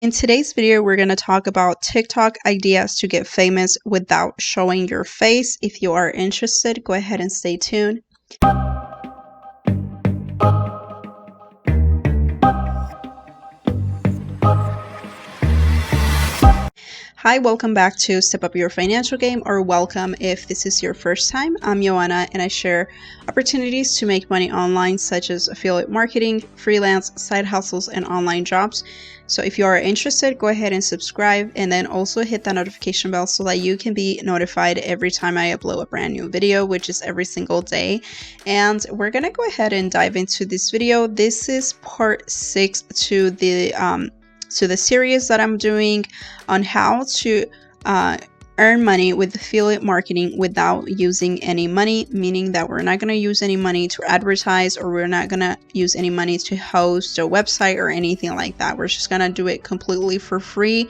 In today's video, we're going to talk about TikTok ideas to get famous without showing your face. If you are interested, go ahead and stay tuned. Hi, welcome back to Step Up Your Financial Game, or welcome if this is your first time. I'm Joanna and I share opportunities to make money online, such as affiliate marketing, freelance, side hustles, and online jobs. So if you are interested, go ahead and subscribe, and then also hit that notification bell so that you can be notified every time I upload a brand new video, which is every single day. And we're gonna go ahead and dive into this video. This is part 6 to the series that I'm doing on how to earn money with affiliate marketing without using any money, meaning that we're not going to use any money to advertise, or we're not going to use any money to host a website or anything like that. We're just going to do it completely for free.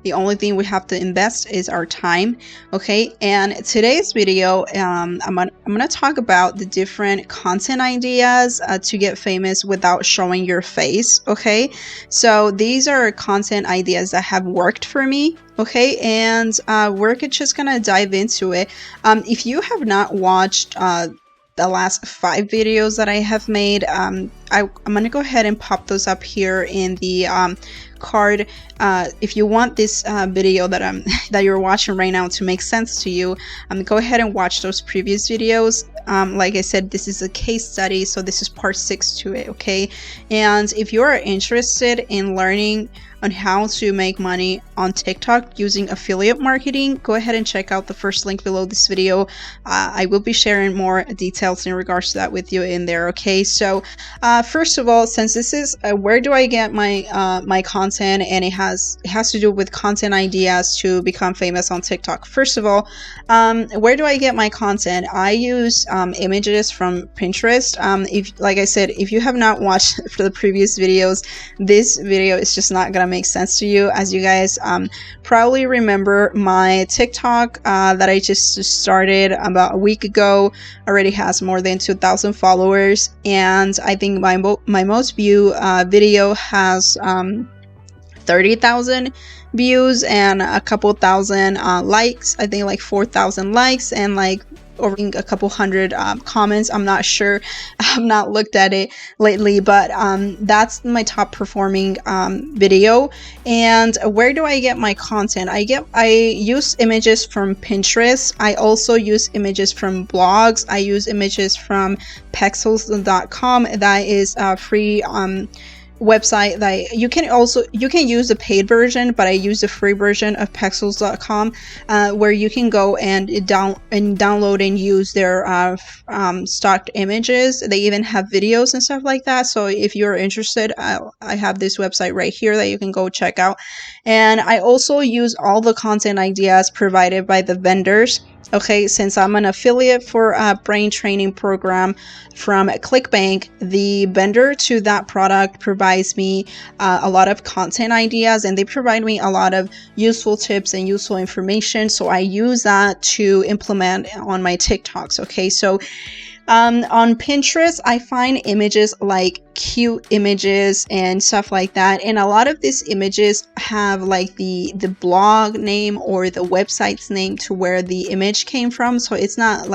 The only thing we have to invest is our time. Okay, and today's video, I'm gonna talk about the different content ideas to get famous without showing your face. Okay, so these are content ideas that have worked for me. Okay, and we're just gonna dive into it. If you have not watched the last 5 videos that I have made, I'm gonna go ahead and pop those up here in the card. If you want this video that you're watching right now to make sense to you, go ahead and watch those previous videos. Like I said, this is a case study, so this is part 6 to it. Okay, and if you are interested in learning on how to make money on TikTok using affiliate marketing, go ahead and check out the first link below this video. I will be sharing more details in regards to that with you in there. Okay, so first of all, since this is where do I get my content, and it has to do with content ideas to become famous on TikTok. First of all, where do I get my content? I use images from Pinterest. Like I said, if you have not watched for the previous videos, this video is just not gonna make sense to you. As you guys probably remember, my TikTok that I just started about a week ago already has more than 2,000 followers, and I think my most viewed video has 30,000 views and a couple thousand likes. I think like 4,000 likes and like over a couple hundred comments. I'm not sure. I've not looked at it lately, but that's my top performing video. And where do I get my content? I use images from Pinterest. I also use images from blogs. I use images from Pexels.com. That is a free website that you can use the paid version, but I use the free version of Pexels.com, where you can go and download and use their stocked images. They even have videos and stuff like that. So if you're interested, I have this website right here that you can go check out. And I also use all the content ideas provided by the vendors. Okay, since I'm an affiliate for a brain training program from ClickBank, the vendor to that product provides me a lot of content ideas, and they provide me a lot of useful tips and useful information. So I use that to implement on my TikToks. Okay, so on Pinterest, I find images like cute images and stuff like that, and a lot of these images have like the blog name or the website's name to where the image came from. So it's not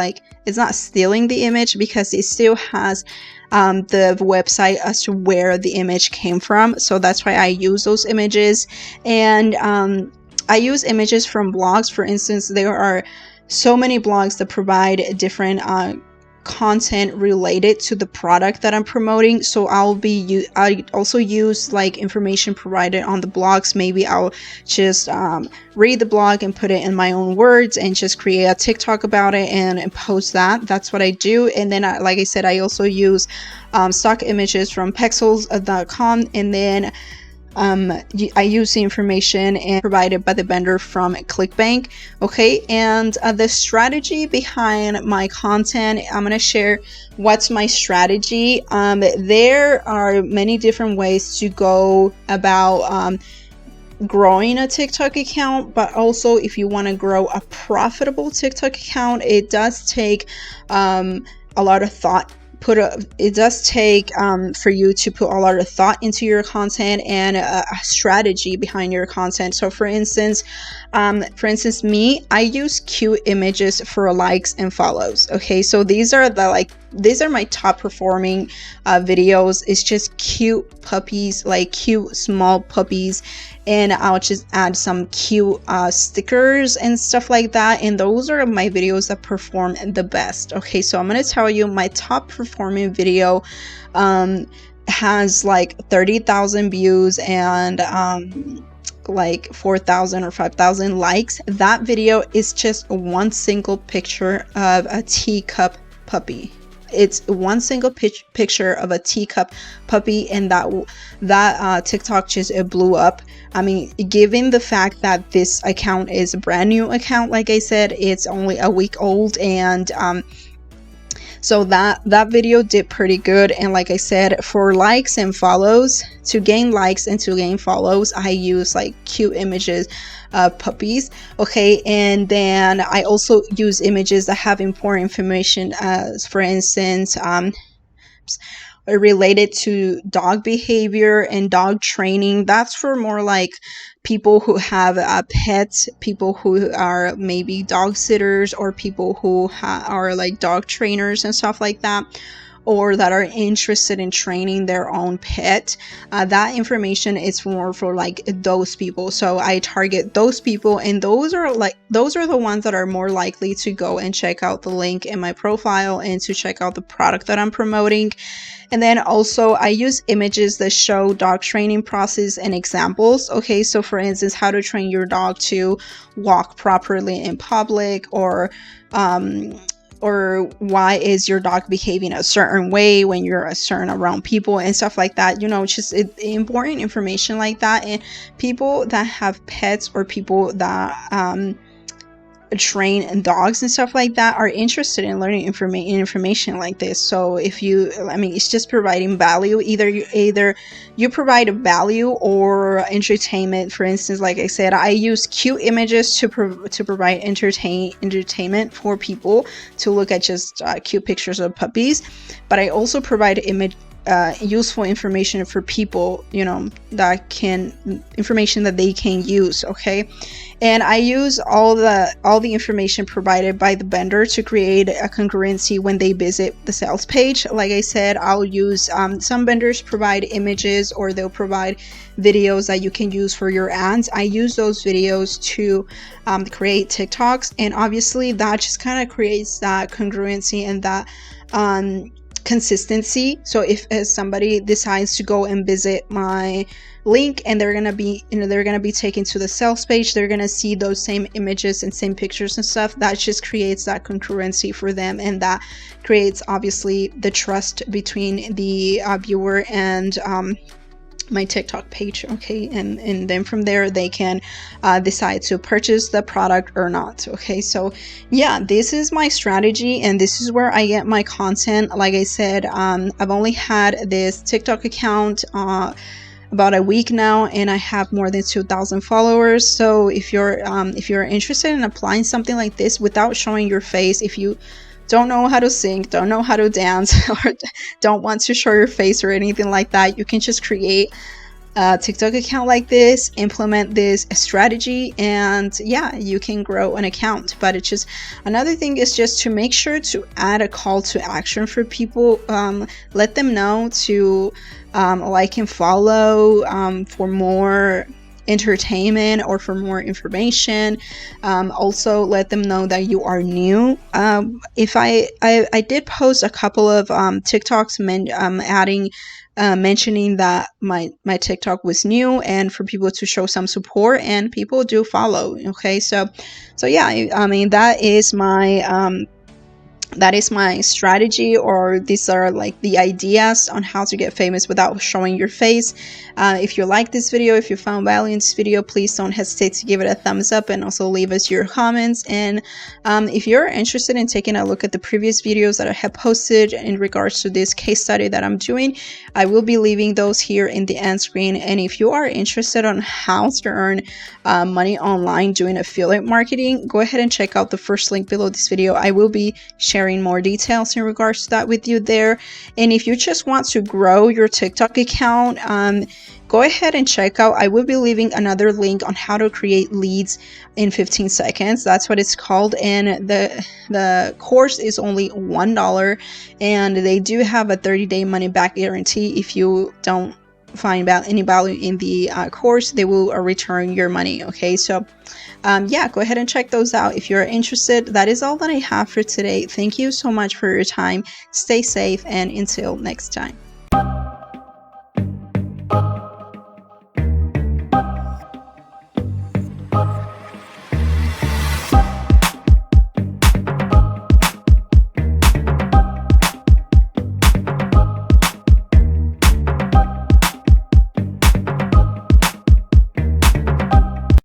stealing the image, because it still has the website as to where the image came from. So that's why I use those images. And I use images from blogs. For instance, there are so many blogs that provide different content related to the product that I'm promoting. So I also use like information provided on the blogs. Maybe I'll just read the blog and put it in my own words and just create a TikTok about it and post that. That's what I do. And then like I said, I also use stock images from Pexels.com, and then I use the information and provided by the vendor from ClickBank. Okay, and the strategy behind my content, I'm going to share what's my strategy. There are many different ways to go about growing a TikTok account, but also if you want to grow a profitable TikTok account, it does take a lot of thought it does take for you to put a lot of thought into your content and a strategy behind your content. So for instance, me, I use cute images for likes and follows. Okay, so these are my top performing videos. It's just cute puppies, like cute small puppies, and I'll just add some cute stickers and stuff like that, and those are my videos that perform the best. Okay, so I'm gonna tell you my top performing video has like 30,000 views and like 4,000 or 5,000 likes. That video is just one single picture of a teacup puppy. It's one single picture of a teacup puppy, and that TikTok just blew up. I mean, given the fact that this account is a brand new account, like I said, it's only a week old, and so that video did pretty good. And like I said, for likes and follows, to gain likes and to gain follows, I use like cute images of puppies. Okay, and then I also use images that have important information, as for instance related to dog behavior and dog training. That's for more like people who have pets, people who are maybe dog sitters, or people who are like dog trainers and stuff like that, or that are interested in training their own pet. That information is more for like those people. So I target those people, and those are the ones that are more likely to go and check out the link in my profile and to check out the product that I'm promoting. And then also I use images that show dog training process and examples. Okay, so for instance, how to train your dog to walk properly in public, or why is your dog behaving a certain way when you're a certain around people and stuff like that. You know, just important information like that. And people that have pets or people that train dogs and stuff like that are interested in learning information like this. So if you, I mean, it's just providing value. Either you provide a value or entertainment. For instance, like I said, I use cute images to provide entertainment for people to look at just cute pictures of puppies, but I also provide useful information for people, you know, information that they can use. Okay, and I use all the information provided by the vendor to create a congruency when they visit the sales page. Like I said, I'll use some vendors provide images, or they'll provide videos that you can use for your ads. I use those videos to create TikToks, and obviously that just kind of creates that congruency and that consistency. So if somebody decides to go and visit my link and they're gonna be taken to the sales page, they're gonna see those same images and same pictures and stuff. That just creates that congruency for them, and that creates obviously the trust between the viewer and my TikTok page. Okay, and then from there they can decide to purchase the product or not. Okay, so yeah, this is my strategy, and this is where I get my content. Like I said, I've only had this TikTok account about a week now, and I have more than 2,000 followers. So if you're interested in applying something like this without showing your face, if you don't know how to sing, don't know how to dance, or don't want to show your face or anything like that, you can just create a TikTok account like this, implement this strategy, and yeah, you can grow an account. But it's just, another thing is just to make sure to add a call to action for people. Let them know to like and follow for more entertainment or for more information. Also let them know that you are new. If I did post a couple of TikToks mentioning that my TikTok was new, and for people to show some support, and people do follow. Okay, so yeah, I mean, that is my strategy, or these are like the ideas on how to get famous without showing your face. If you like this video, if you found value in this video, please don't hesitate to give it a thumbs up, and also leave us your comments. And if you're interested in taking a look at the previous videos that I have posted in regards to this case study that I'm doing, I will be leaving those here in the end screen. And if you are interested on how to earn money online doing affiliate marketing, go ahead and check out the first link below this video. I will be sharing sharing more details in regards to that with you there. And if you just want to grow your TikTok account, go ahead and check out, I will be leaving another link on how to create leads in 15 seconds. That's what it's called. And the course is only $1, and they do have a 30-day money back guarantee. If you don't find any value in the course, they will return your money. Okay, so yeah, go ahead and check those out if you're interested. That is all that I have for today. Thank you so much for your time. Stay safe, and until next time.